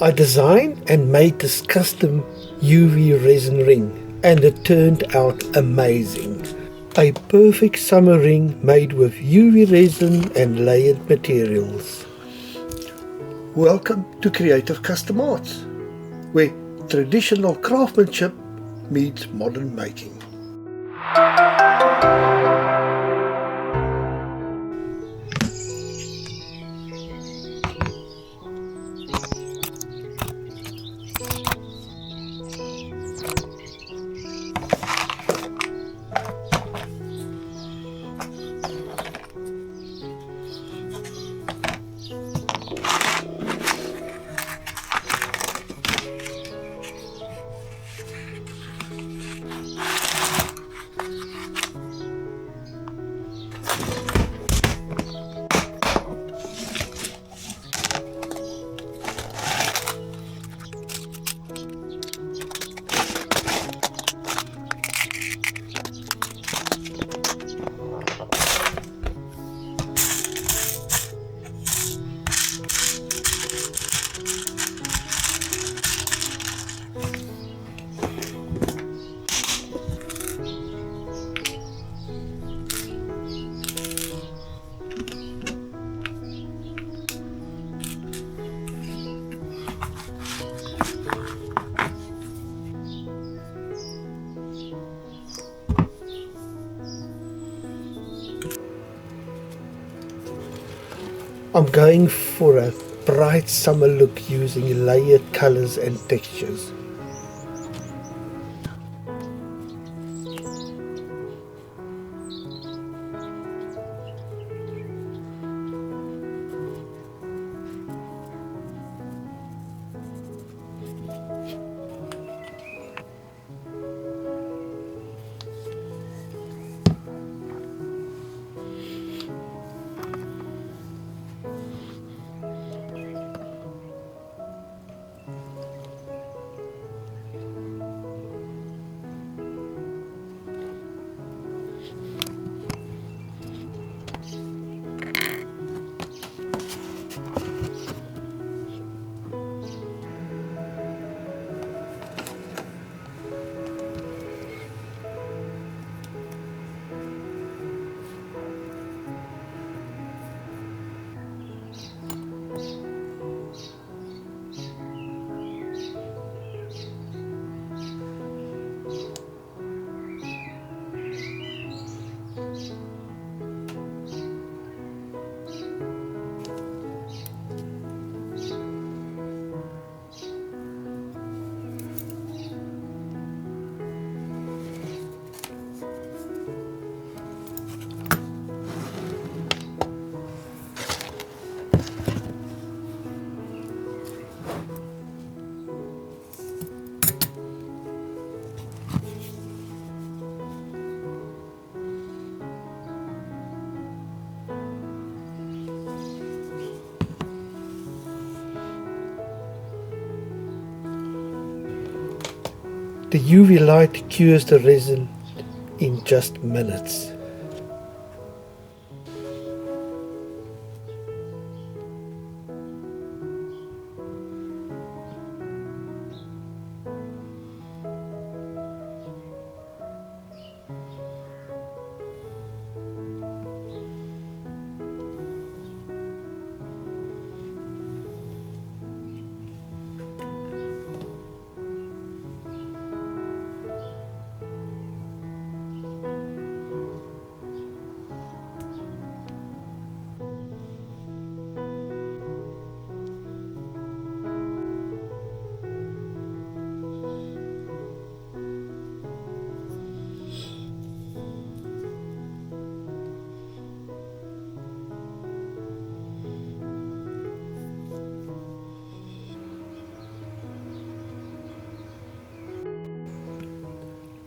I designed and made this custom UV resin ring, and it turned out amazing. A perfect summer ring made with UV resin and layered materials. Welcome to Creative Custom Arts, where traditional craftsmanship meets modern making. I'm going for a bright summer look using layered colors and textures. The UV light cures the resin in just minutes.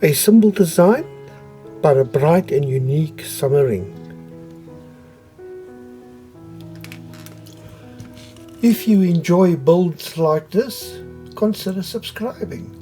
A simple design, but a bright and unique summer ring. If you enjoy builds like this, consider subscribing.